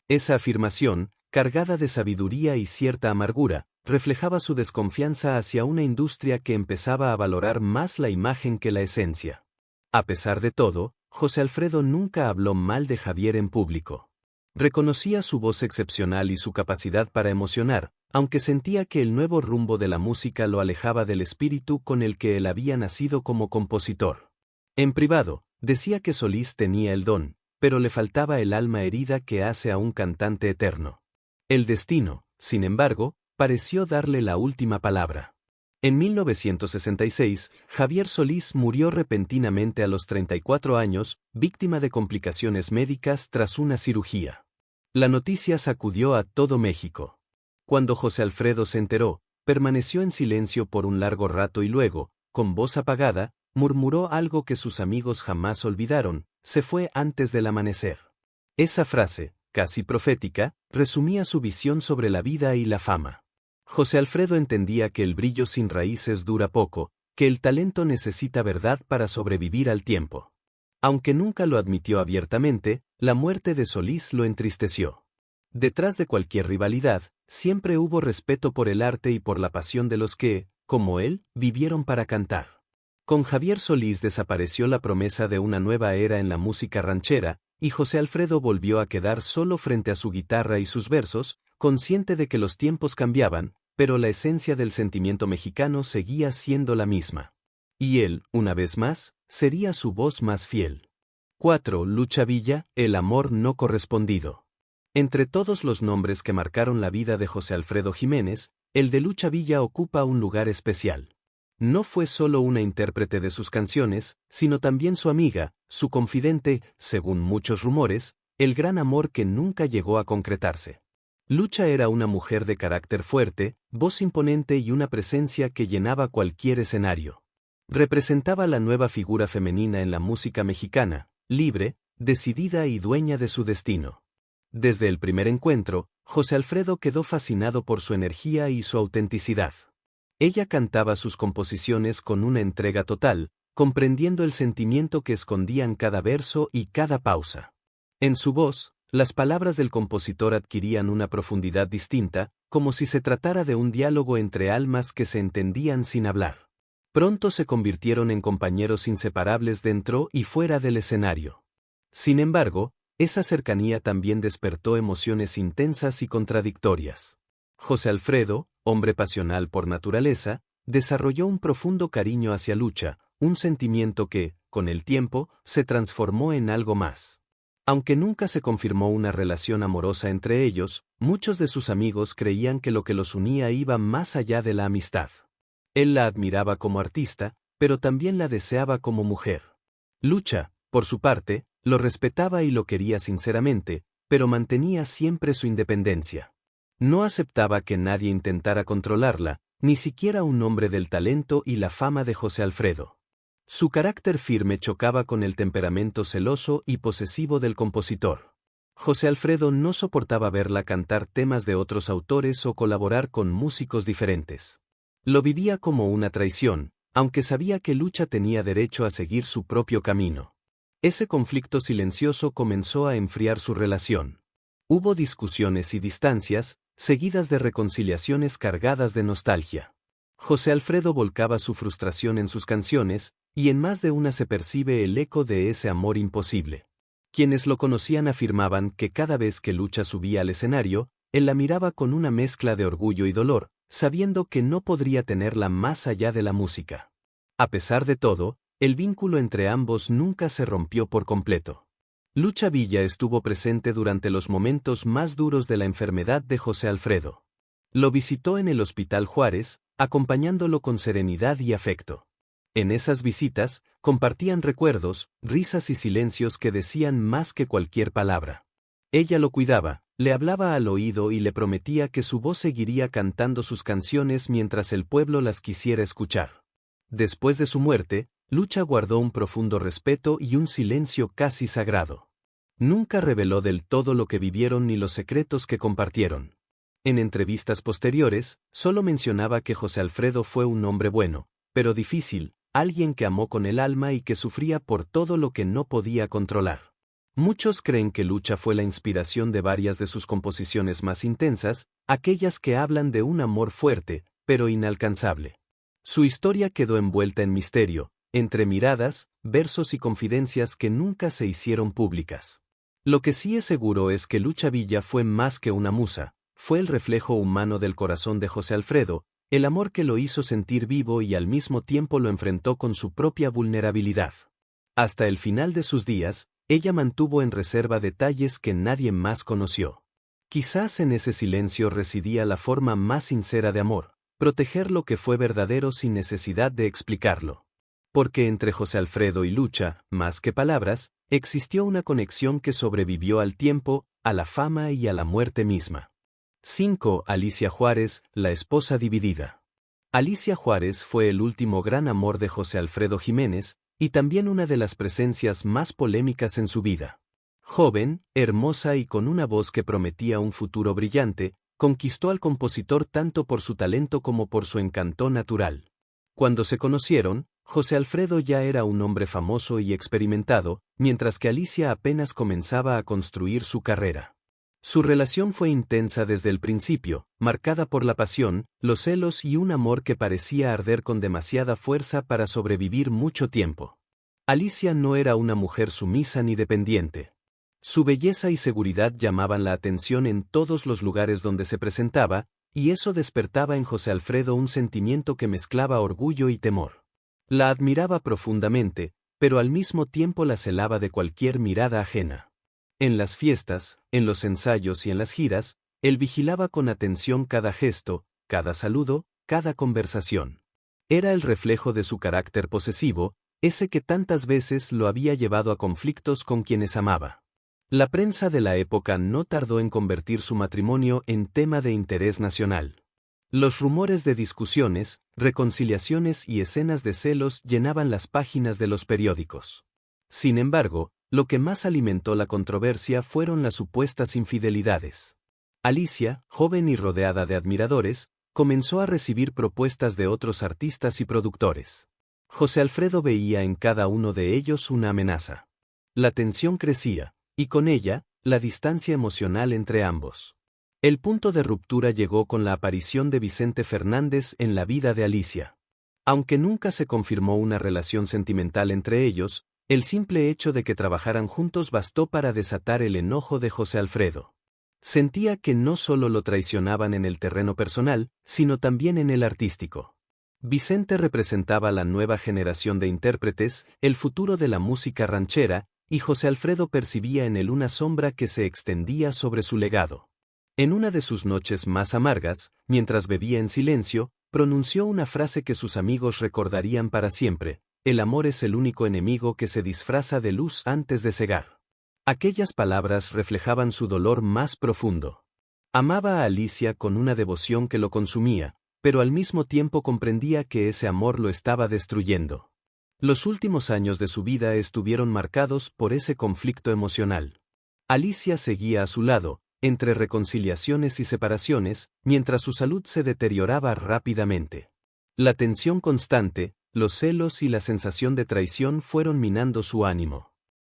Esa afirmación, cargada de sabiduría y cierta amargura, reflejaba su desconfianza hacia una industria que empezaba a valorar más la imagen que la esencia. A pesar de todo, José Alfredo nunca habló mal de Javier en público. Reconocía su voz excepcional y su capacidad para emocionar, aunque sentía que el nuevo rumbo de la música lo alejaba del espíritu con el que él había nacido como compositor. En privado, decía que Solís tenía el don, pero le faltaba el alma herida que hace a un cantante eterno. El destino, sin embargo, pareció darle la última palabra. En 1966, Javier Solís murió repentinamente a los 34 años, víctima de complicaciones médicas tras una cirugía. La noticia sacudió a todo México. Cuando José Alfredo se enteró, permaneció en silencio por un largo rato y luego, con voz apagada, murmuró algo que sus amigos jamás olvidaron: se fue antes del amanecer. Esa frase, casi profética, resumía su visión sobre la vida y la fama. José Alfredo entendía que el brillo sin raíces dura poco, que el talento necesita verdad para sobrevivir al tiempo. Aunque nunca lo admitió abiertamente, la muerte de Solís lo entristeció. Detrás de cualquier rivalidad, siempre hubo respeto por el arte y por la pasión de los que, como él, vivieron para cantar. Con Javier Solís desapareció la promesa de una nueva era en la música ranchera, y José Alfredo volvió a quedar solo frente a su guitarra y sus versos, consciente de que los tiempos cambiaban, pero la esencia del sentimiento mexicano seguía siendo la misma. Y él, una vez más, sería su voz más fiel. 4. Lucha Villa, el amor no correspondido. Entre todos los nombres que marcaron la vida de José Alfredo Jiménez, el de Lucha Villa ocupa un lugar especial. No fue solo una intérprete de sus canciones, sino también su amiga, su confidente, según muchos rumores, el gran amor que nunca llegó a concretarse. Lucha era una mujer de carácter fuerte, voz imponente y una presencia que llenaba cualquier escenario. Representaba la nueva figura femenina en la música mexicana, libre, decidida y dueña de su destino. Desde el primer encuentro, José Alfredo quedó fascinado por su energía y su autenticidad. Ella cantaba sus composiciones con una entrega total, comprendiendo el sentimiento que escondían cada verso y cada pausa. En su voz, las palabras del compositor adquirían una profundidad distinta, como si se tratara de un diálogo entre almas que se entendían sin hablar. Pronto se convirtieron en compañeros inseparables dentro y fuera del escenario. Sin embargo, esa cercanía también despertó emociones intensas y contradictorias. José Alfredo, hombre pasional por naturaleza, desarrolló un profundo cariño hacia Lucha, un sentimiento que, con el tiempo, se transformó en algo más. Aunque nunca se confirmó una relación amorosa entre ellos, muchos de sus amigos creían que lo que los unía iba más allá de la amistad. Él la admiraba como artista, pero también la deseaba como mujer. Lucha, por su parte, lo respetaba y lo quería sinceramente, pero mantenía siempre su independencia. No aceptaba que nadie intentara controlarla, ni siquiera un hombre del talento y la fama de José Alfredo. Su carácter firme chocaba con el temperamento celoso y posesivo del compositor. José Alfredo no soportaba verla cantar temas de otros autores o colaborar con músicos diferentes. Lo vivía como una traición, aunque sabía que Lucha tenía derecho a seguir su propio camino. Ese conflicto silencioso comenzó a enfriar su relación. Hubo discusiones y distancias, seguidas de reconciliaciones cargadas de nostalgia. José Alfredo volcaba su frustración en sus canciones, y en más de una se percibe el eco de ese amor imposible. Quienes lo conocían afirmaban que cada vez que Lucha subía al escenario, él la miraba con una mezcla de orgullo y dolor, sabiendo que no podría tenerla más allá de la música. A pesar de todo, el vínculo entre ambos nunca se rompió por completo. Lucha Villa estuvo presente durante los momentos más duros de la enfermedad de José Alfredo. Lo visitó en el Hospital Juárez, acompañándolo con serenidad y afecto. En esas visitas, compartían recuerdos, risas y silencios que decían más que cualquier palabra. Ella lo cuidaba, le hablaba al oído y le prometía que su voz seguiría cantando sus canciones mientras el pueblo las quisiera escuchar. Después de su muerte, Lucha guardó un profundo respeto y un silencio casi sagrado. Nunca reveló del todo lo que vivieron ni los secretos que compartieron. En entrevistas posteriores, solo mencionaba que José Alfredo fue un hombre bueno, pero difícil, alguien que amó con el alma y que sufría por todo lo que no podía controlar. Muchos creen que Lucha fue la inspiración de varias de sus composiciones más intensas, aquellas que hablan de un amor fuerte, pero inalcanzable. Su historia quedó envuelta en misterio, entre miradas, versos y confidencias que nunca se hicieron públicas. Lo que sí es seguro es que Lucha Villa fue más que una musa, fue el reflejo humano del corazón de José Alfredo, el amor que lo hizo sentir vivo y al mismo tiempo lo enfrentó con su propia vulnerabilidad. Hasta el final de sus días, ella mantuvo en reserva detalles que nadie más conoció. Quizás en ese silencio residía la forma más sincera de amor, proteger lo que fue verdadero sin necesidad de explicarlo. Porque entre José Alfredo y Lucha, más que palabras, existió una conexión que sobrevivió al tiempo, a la fama y a la muerte misma. 5. Alicia Juárez, la esposa dividida. Alicia Juárez fue el último gran amor de José Alfredo Jiménez, y también una de las presencias más polémicas en su vida. Joven, hermosa y con una voz que prometía un futuro brillante, conquistó al compositor tanto por su talento como por su encanto natural. Cuando se conocieron, José Alfredo ya era un hombre famoso y experimentado, mientras que Alicia apenas comenzaba a construir su carrera. Su relación fue intensa desde el principio, marcada por la pasión, los celos y un amor que parecía arder con demasiada fuerza para sobrevivir mucho tiempo. Alicia no era una mujer sumisa ni dependiente. Su belleza y seguridad llamaban la atención en todos los lugares donde se presentaba, y eso despertaba en José Alfredo un sentimiento que mezclaba orgullo y temor. La admiraba profundamente, pero al mismo tiempo la celaba de cualquier mirada ajena. En las fiestas, en los ensayos y en las giras, él vigilaba con atención cada gesto, cada saludo, cada conversación. Era el reflejo de su carácter posesivo, ese que tantas veces lo había llevado a conflictos con quienes amaba. La prensa de la época no tardó en convertir su matrimonio en tema de interés nacional. Los rumores de discusiones, reconciliaciones y escenas de celos llenaban las páginas de los periódicos. Sin embargo, lo que más alimentó la controversia fueron las supuestas infidelidades. Alicia, joven y rodeada de admiradores, comenzó a recibir propuestas de otros artistas y productores. José Alfredo veía en cada uno de ellos una amenaza. La tensión crecía, y con ella, la distancia emocional entre ambos. El punto de ruptura llegó con la aparición de Vicente Fernández en la vida de Alicia. Aunque nunca se confirmó una relación sentimental entre ellos, el simple hecho de que trabajaran juntos bastó para desatar el enojo de José Alfredo. Sentía que no solo lo traicionaban en el terreno personal, sino también en el artístico. Vicente representaba la nueva generación de intérpretes, el futuro de la música ranchera, y José Alfredo percibía en él una sombra que se extendía sobre su legado. En una de sus noches más amargas, mientras bebía en silencio, pronunció una frase que sus amigos recordarían para siempre: el amor es el único enemigo que se disfraza de luz antes de cegar. Aquellas palabras reflejaban su dolor más profundo. Amaba a Alicia con una devoción que lo consumía, pero al mismo tiempo comprendía que ese amor lo estaba destruyendo. Los últimos años de su vida estuvieron marcados por ese conflicto emocional. Alicia seguía a su lado, entre reconciliaciones y separaciones, mientras su salud se deterioraba rápidamente. La tensión constante, los celos y la sensación de traición fueron minando su ánimo.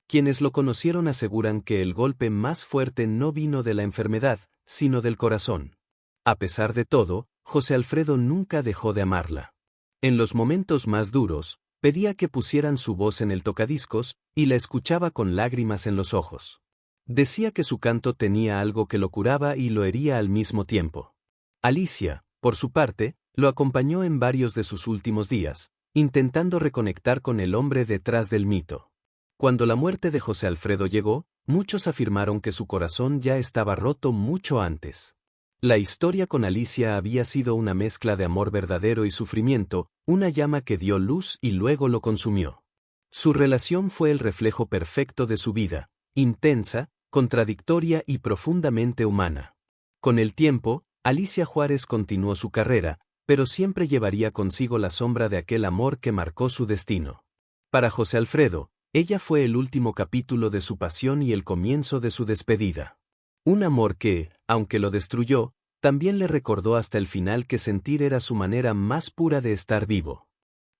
Quienes lo conocieron aseguran que el golpe más fuerte no vino de la enfermedad, sino del corazón. A pesar de todo, José Alfredo nunca dejó de amarla. En los momentos más duros, pedía que pusieran su voz en el tocadiscos, y la escuchaba con lágrimas en los ojos. Decía que su canto tenía algo que lo curaba y lo hería al mismo tiempo. Alicia, por su parte, lo acompañó en varios de sus últimos días, intentando reconectar con el hombre detrás del mito. Cuando la muerte de José Alfredo llegó, muchos afirmaron que su corazón ya estaba roto mucho antes. La historia con Alicia había sido una mezcla de amor verdadero y sufrimiento, una llama que dio luz y luego lo consumió. Su relación fue el reflejo perfecto de su vida, intensa, contradictoria y profundamente humana. Con el tiempo, Alicia Juárez continuó su carrera, pero siempre llevaría consigo la sombra de aquel amor que marcó su destino. Para José Alfredo, ella fue el último capítulo de su pasión y el comienzo de su despedida. Un amor que, aunque lo destruyó, también le recordó hasta el final que sentir era su manera más pura de estar vivo.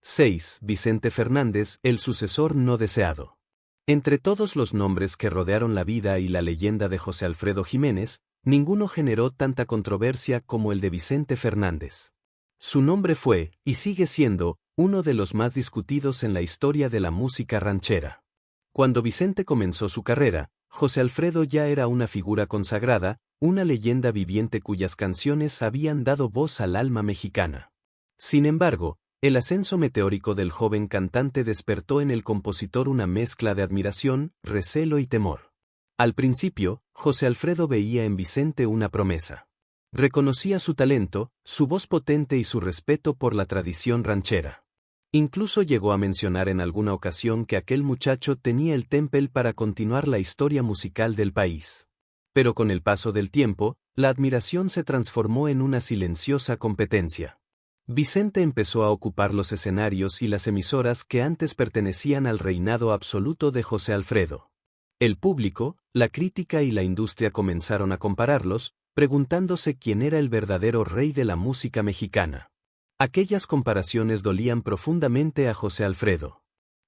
6. Vicente Fernández, el sucesor no deseado. Entre todos los nombres que rodearon la vida y la leyenda de José Alfredo Jiménez, ninguno generó tanta controversia como el de Vicente Fernández. Su nombre fue, y sigue siendo, uno de los más discutidos en la historia de la música ranchera. Cuando Vicente comenzó su carrera, José Alfredo ya era una figura consagrada, una leyenda viviente cuyas canciones habían dado voz al alma mexicana. Sin embargo, el ascenso meteórico del joven cantante despertó en el compositor una mezcla de admiración, recelo y temor. Al principio, José Alfredo veía en Vicente una promesa. Reconocía su talento, su voz potente y su respeto por la tradición ranchera. Incluso llegó a mencionar en alguna ocasión que aquel muchacho tenía el temple para continuar la historia musical del país. Pero con el paso del tiempo, la admiración se transformó en una silenciosa competencia. Vicente empezó a ocupar los escenarios y las emisoras que antes pertenecían al reinado absoluto de José Alfredo. El público, la crítica y la industria comenzaron a compararlos, preguntándose quién era el verdadero rey de la música mexicana. Aquellas comparaciones dolían profundamente a José Alfredo.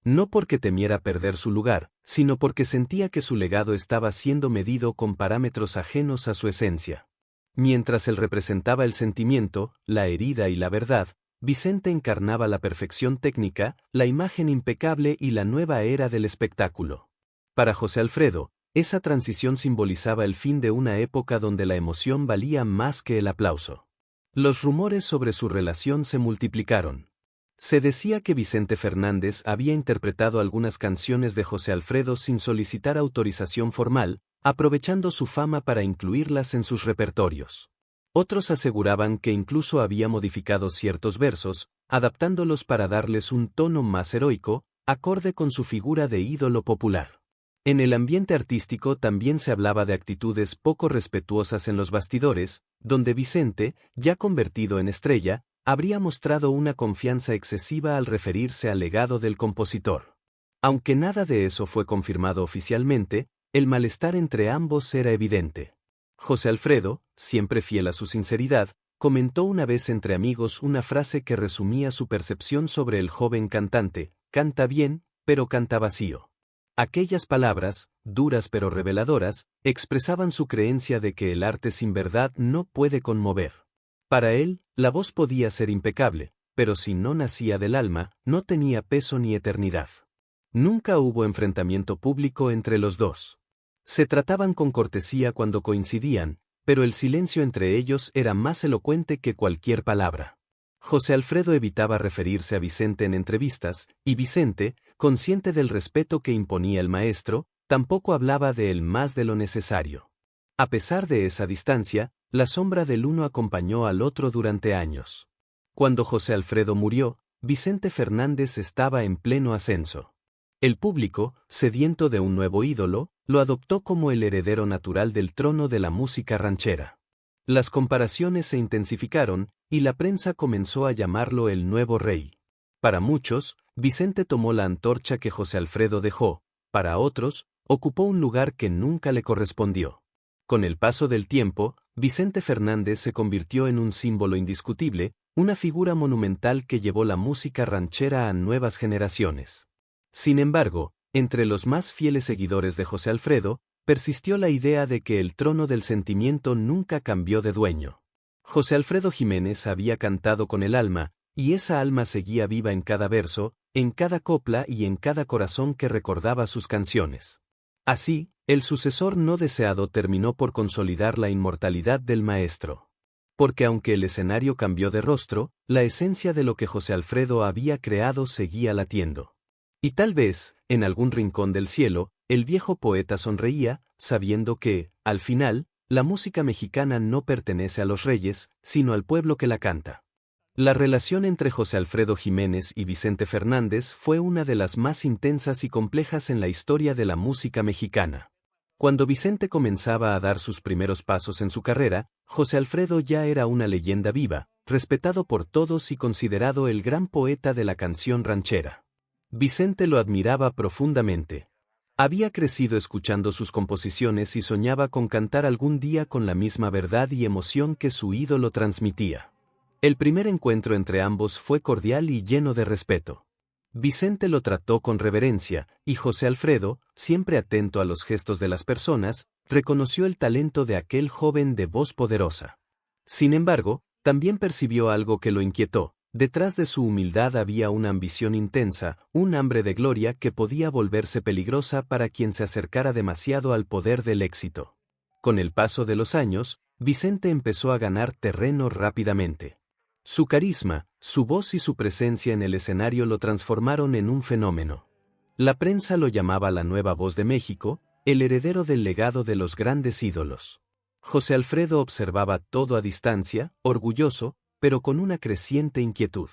No porque temiera perder su lugar, sino porque sentía que su legado estaba siendo medido con parámetros ajenos a su esencia. Mientras él representaba el sentimiento, la herida y la verdad, Vicente encarnaba la perfección técnica, la imagen impecable y la nueva era del espectáculo. Para José Alfredo, esa transición simbolizaba el fin de una época donde la emoción valía más que el aplauso. Los rumores sobre su relación se multiplicaron. Se decía que Vicente Fernández había interpretado algunas canciones de José Alfredo sin solicitar autorización formal, aprovechando su fama para incluirlas en sus repertorios. Otros aseguraban que incluso había modificado ciertos versos, adaptándolos para darles un tono más heroico, acorde con su figura de ídolo popular. En el ambiente artístico también se hablaba de actitudes poco respetuosas en los bastidores, donde Vicente, ya convertido en estrella, habría mostrado una confianza excesiva al referirse al legado del compositor. Aunque nada de eso fue confirmado oficialmente, el malestar entre ambos era evidente. José Alfredo, siempre fiel a su sinceridad, comentó una vez entre amigos una frase que resumía su percepción sobre el joven cantante: canta bien, pero canta vacío. Aquellas palabras, duras pero reveladoras, expresaban su creencia de que el arte sin verdad no puede conmover. Para él, la voz podía ser impecable, pero si no nacía del alma, no tenía peso ni eternidad. Nunca hubo enfrentamiento público entre los dos. Se trataban con cortesía cuando coincidían, pero el silencio entre ellos era más elocuente que cualquier palabra. José Alfredo evitaba referirse a Vicente en entrevistas, y Vicente, consciente del respeto que imponía el maestro, tampoco hablaba de él más de lo necesario. A pesar de esa distancia, la sombra del uno acompañó al otro durante años. Cuando José Alfredo murió, Vicente Fernández estaba en pleno ascenso. El público, sediento de un nuevo ídolo, lo adoptó como el heredero natural del trono de la música ranchera. Las comparaciones se intensificaron, y la prensa comenzó a llamarlo el nuevo rey. Para muchos, Vicente tomó la antorcha que José Alfredo dejó; para otros, ocupó un lugar que nunca le correspondió. Con el paso del tiempo, Vicente Fernández se convirtió en un símbolo indiscutible, una figura monumental que llevó la música ranchera a nuevas generaciones. Sin embargo, entre los más fieles seguidores de José Alfredo, persistió la idea de que el trono del sentimiento nunca cambió de dueño. José Alfredo Jiménez había cantado con el alma, y esa alma seguía viva en cada verso, en cada copla y en cada corazón que recordaba sus canciones. Así, el sucesor no deseado terminó por consolidar la inmortalidad del maestro. Porque aunque el escenario cambió de rostro, la esencia de lo que José Alfredo había creado seguía latiendo. Y tal vez, en algún rincón del cielo, el viejo poeta sonreía, sabiendo que, al final, la música mexicana no pertenece a los reyes, sino al pueblo que la canta. La relación entre José Alfredo Jiménez y Vicente Fernández fue una de las más intensas y complejas en la historia de la música mexicana. Cuando Vicente comenzaba a dar sus primeros pasos en su carrera, José Alfredo ya era una leyenda viva, respetado por todos y considerado el gran poeta de la canción ranchera. Vicente lo admiraba profundamente. Había crecido escuchando sus composiciones y soñaba con cantar algún día con la misma verdad y emoción que su ídolo transmitía. El primer encuentro entre ambos fue cordial y lleno de respeto. Vicente lo trató con reverencia, y José Alfredo, siempre atento a los gestos de las personas, reconoció el talento de aquel joven de voz poderosa. Sin embargo, también percibió algo que lo inquietó. Detrás de su humildad había una ambición intensa, un hambre de gloria que podía volverse peligrosa para quien se acercara demasiado al poder del éxito. Con el paso de los años, Vicente empezó a ganar terreno rápidamente. Su carisma, su voz y su presencia en el escenario lo transformaron en un fenómeno. La prensa lo llamaba la nueva voz de México, el heredero del legado de los grandes ídolos. José Alfredo observaba todo a distancia, orgulloso, pero con una creciente inquietud.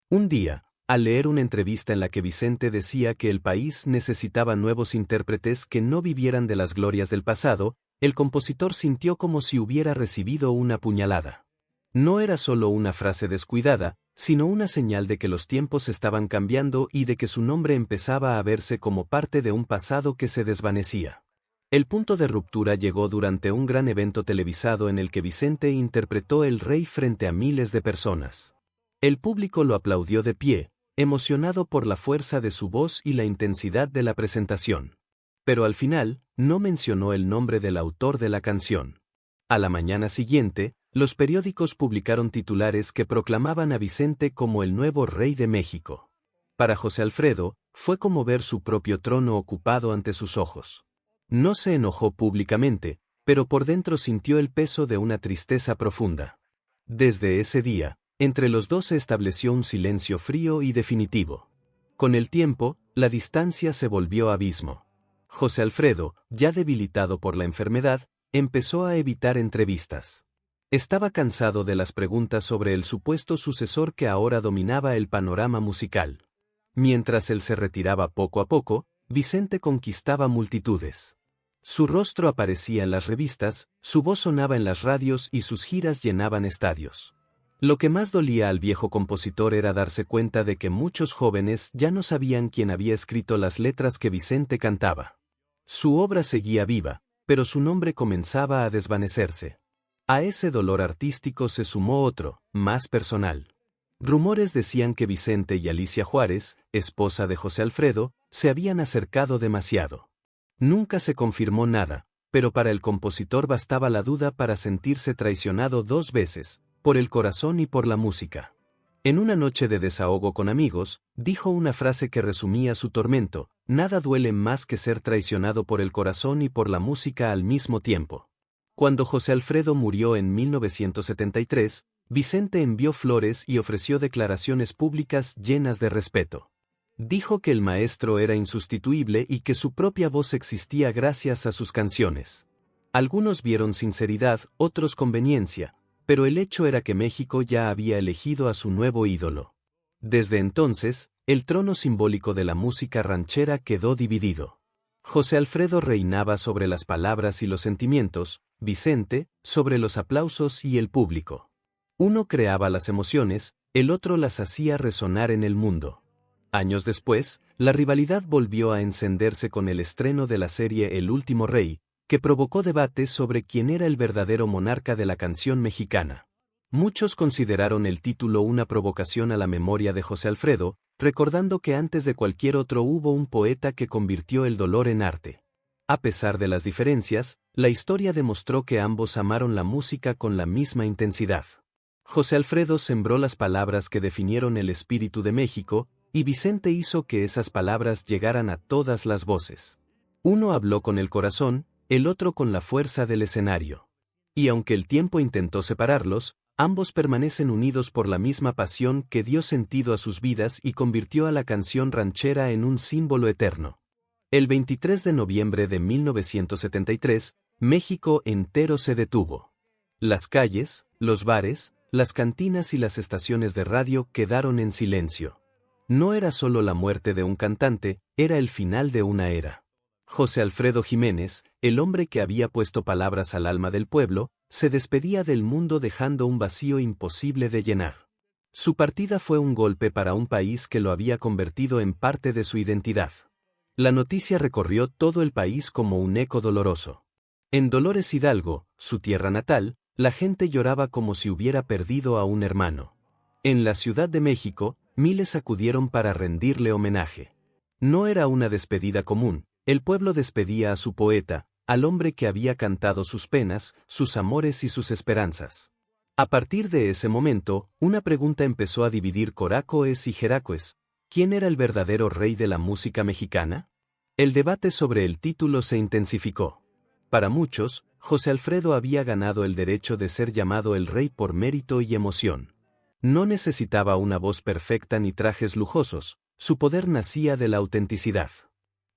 Un día, al leer una entrevista en la que Vicente decía que el país necesitaba nuevos intérpretes que no vivieran de las glorias del pasado, el compositor sintió como si hubiera recibido una puñalada. No era solo una frase descuidada, sino una señal de que los tiempos estaban cambiando y de que su nombre empezaba a verse como parte de un pasado que se desvanecía. El punto de ruptura llegó durante un gran evento televisado en el que Vicente interpretó El Rey frente a miles de personas. El público lo aplaudió de pie, emocionado por la fuerza de su voz y la intensidad de la presentación. Pero al final, no mencionó el nombre del autor de la canción. A la mañana siguiente, los periódicos publicaron titulares que proclamaban a Vicente como el nuevo rey de México. Para José Alfredo, fue como ver su propio trono ocupado ante sus ojos. No se enojó públicamente, pero por dentro sintió el peso de una tristeza profunda. Desde ese día, entre los dos se estableció un silencio frío y definitivo. Con el tiempo, la distancia se volvió abismo. José Alfredo, ya debilitado por la enfermedad, empezó a evitar entrevistas. Estaba cansado de las preguntas sobre el supuesto sucesor que ahora dominaba el panorama musical. Mientras él se retiraba poco a poco, Vicente conquistaba multitudes. Su rostro aparecía en las revistas, su voz sonaba en las radios y sus giras llenaban estadios. Lo que más dolía al viejo compositor era darse cuenta de que muchos jóvenes ya no sabían quién había escrito las letras que Vicente cantaba. Su obra seguía viva, pero su nombre comenzaba a desvanecerse. A ese dolor artístico se sumó otro, más personal. Rumores decían que Vicente y Alicia Juárez, esposa de José Alfredo, se habían acercado demasiado. Nunca se confirmó nada, pero para el compositor bastaba la duda para sentirse traicionado dos veces, por el corazón y por la música. En una noche de desahogo con amigos, dijo una frase que resumía su tormento: nada duele más que ser traicionado por el corazón y por la música al mismo tiempo. Cuando José Alfredo murió en 1973, Vicente envió flores y ofreció declaraciones públicas llenas de respeto. Dijo que el maestro era insustituible y que su propia voz existía gracias a sus canciones. Algunos vieron sinceridad, otros conveniencia, pero el hecho era que México ya había elegido a su nuevo ídolo. Desde entonces, el trono simbólico de la música ranchera quedó dividido. José Alfredo reinaba sobre las palabras y los sentimientos, Vicente, sobre los aplausos y el público. Uno creaba las emociones, el otro las hacía resonar en el mundo. Años después, la rivalidad volvió a encenderse con el estreno de la serie El Último Rey, que provocó debates sobre quién era el verdadero monarca de la canción mexicana. Muchos consideraron el título una provocación a la memoria de José Alfredo, recordando que antes de cualquier otro hubo un poeta que convirtió el dolor en arte. A pesar de las diferencias, la historia demostró que ambos amaron la música con la misma intensidad. José Alfredo sembró las palabras que definieron el espíritu de México, y Vicente hizo que esas palabras llegaran a todas las voces. Uno habló con el corazón, el otro con la fuerza del escenario. Y aunque el tiempo intentó separarlos, ambos permanecen unidos por la misma pasión que dio sentido a sus vidas y convirtió a la canción ranchera en un símbolo eterno. El 23 de noviembre de 1973, México entero se detuvo. Las calles, los bares, las cantinas y las estaciones de radio quedaron en silencio. No era solo la muerte de un cantante, era el final de una era. José Alfredo Jiménez, el hombre que había puesto palabras al alma del pueblo, se despedía del mundo dejando un vacío imposible de llenar. Su partida fue un golpe para un país que lo había convertido en parte de su identidad. La noticia recorrió todo el país como un eco doloroso. En Dolores Hidalgo, su tierra natal, la gente lloraba como si hubiera perdido a un hermano. En la Ciudad de México, miles acudieron para rendirle homenaje. No era una despedida común, el pueblo despedía a su poeta, al hombre que había cantado sus penas, sus amores y sus esperanzas. A partir de ese momento, una pregunta empezó a dividir Coracoes y Jeracoes: ¿quién era el verdadero rey de la música mexicana? El debate sobre el título se intensificó. Para muchos, José Alfredo había ganado el derecho de ser llamado el rey por mérito y emoción. No necesitaba una voz perfecta ni trajes lujosos, su poder nacía de la autenticidad.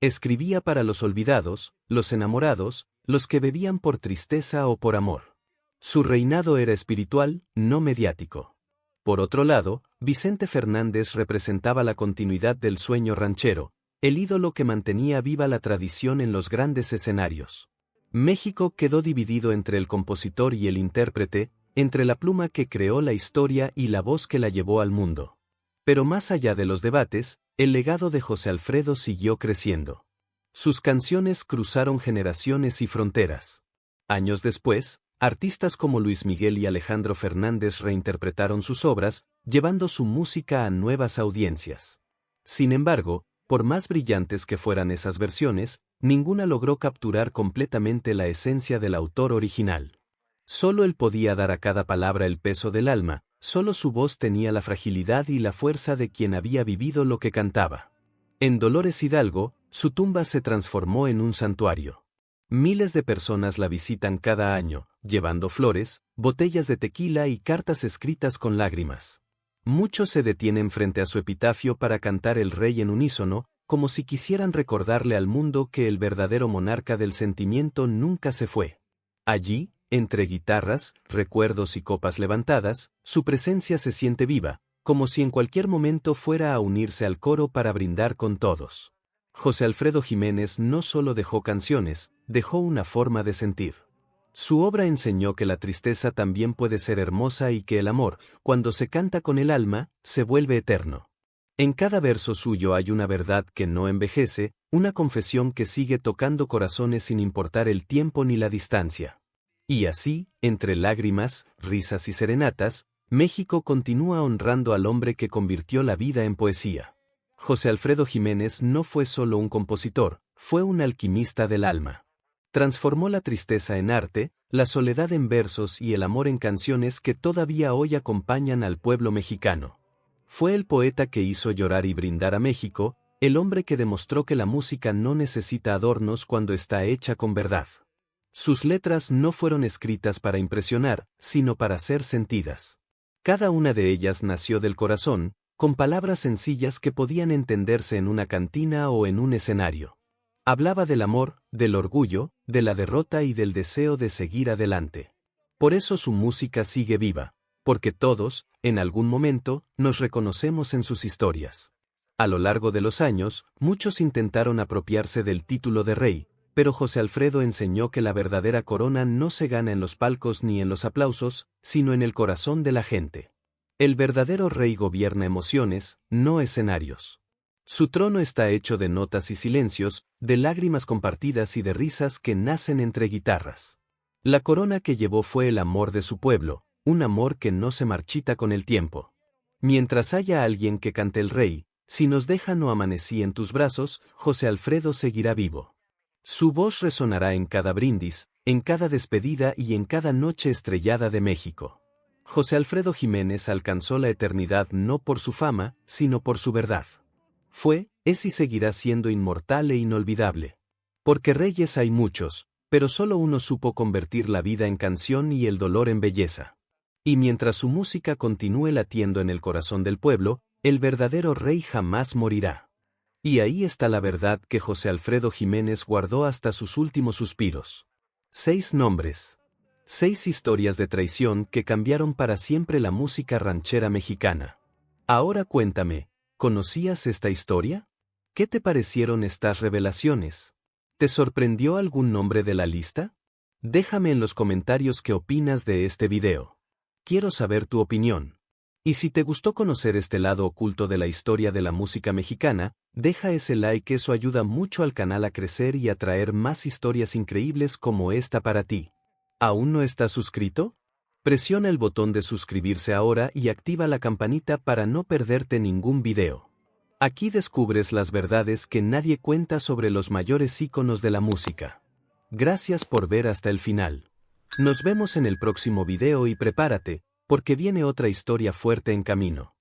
Escribía para los olvidados, los enamorados, los que bebían por tristeza o por amor. Su reinado era espiritual, no mediático. Por otro lado, Vicente Fernández representaba la continuidad del sueño ranchero, el ídolo que mantenía viva la tradición en los grandes escenarios. México quedó dividido entre el compositor y el intérprete, entre la pluma que creó la historia y la voz que la llevó al mundo. Pero más allá de los debates, el legado de José Alfredo siguió creciendo. Sus canciones cruzaron generaciones y fronteras. Años después, artistas como Luis Miguel y Alejandro Fernández reinterpretaron sus obras, llevando su música a nuevas audiencias. Sin embargo, por más brillantes que fueran esas versiones, ninguna logró capturar completamente la esencia del autor original. Solo él podía dar a cada palabra el peso del alma, solo su voz tenía la fragilidad y la fuerza de quien había vivido lo que cantaba. En Dolores Hidalgo, su tumba se transformó en un santuario. Miles de personas la visitan cada año, llevando flores, botellas de tequila y cartas escritas con lágrimas. Muchos se detienen frente a su epitafio para cantar El Rey en unísono, como si quisieran recordarle al mundo que el verdadero monarca del sentimiento nunca se fue. Allí, entre guitarras, recuerdos y copas levantadas, su presencia se siente viva, como si en cualquier momento fuera a unirse al coro para brindar con todos. José Alfredo Jiménez no solo dejó canciones, dejó una forma de sentir. Su obra enseñó que la tristeza también puede ser hermosa y que el amor, cuando se canta con el alma, se vuelve eterno. En cada verso suyo hay una verdad que no envejece, una confesión que sigue tocando corazones sin importar el tiempo ni la distancia. Y así, entre lágrimas, risas y serenatas, México continúa honrando al hombre que convirtió la vida en poesía. José Alfredo Jiménez no fue solo un compositor, fue un alquimista del alma. Transformó la tristeza en arte, la soledad en versos y el amor en canciones que todavía hoy acompañan al pueblo mexicano. Fue el poeta que hizo llorar y brindar a México, el hombre que demostró que la música no necesita adornos cuando está hecha con verdad. Sus letras no fueron escritas para impresionar, sino para ser sentidas. Cada una de ellas nació del corazón, con palabras sencillas que podían entenderse en una cantina o en un escenario. Hablaba del amor, del orgullo, de la derrota y del deseo de seguir adelante. Por eso su música sigue viva, porque todos, en algún momento, nos reconocemos en sus historias. A lo largo de los años, muchos intentaron apropiarse del título de rey, pero José Alfredo enseñó que la verdadera corona no se gana en los palcos ni en los aplausos, sino en el corazón de la gente. El verdadero rey gobierna emociones, no escenarios. Su trono está hecho de notas y silencios, de lágrimas compartidas y de risas que nacen entre guitarras. La corona que llevó fue el amor de su pueblo, un amor que no se marchita con el tiempo. Mientras haya alguien que cante el rey, si nos dejan o amanecí en tus brazos, José Alfredo seguirá vivo. Su voz resonará en cada brindis, en cada despedida y en cada noche estrellada de México. José Alfredo Jiménez alcanzó la eternidad no por su fama, sino por su verdad. Fue, es y seguirá siendo inmortal e inolvidable. Porque reyes hay muchos, pero solo uno supo convertir la vida en canción y el dolor en belleza. Y mientras su música continúe latiendo en el corazón del pueblo, el verdadero rey jamás morirá. Y ahí está la verdad que José Alfredo Jiménez guardó hasta sus últimos suspiros. 6 nombres. 6 historias de traición que cambiaron para siempre la música ranchera mexicana. Ahora cuéntame, ¿conocías esta historia? ¿Qué te parecieron estas revelaciones? ¿Te sorprendió algún nombre de la lista? Déjame en los comentarios qué opinas de este video. Quiero saber tu opinión. Y si te gustó conocer este lado oculto de la historia de la música mexicana, deja ese like, eso ayuda mucho al canal a crecer y a traer más historias increíbles como esta para ti. ¿Aún no estás suscrito? Presiona el botón de suscribirse ahora y activa la campanita para no perderte ningún video. Aquí descubres las verdades que nadie cuenta sobre los mayores íconos de la música. Gracias por ver hasta el final. Nos vemos en el próximo video y prepárate, porque viene otra historia fuerte en camino.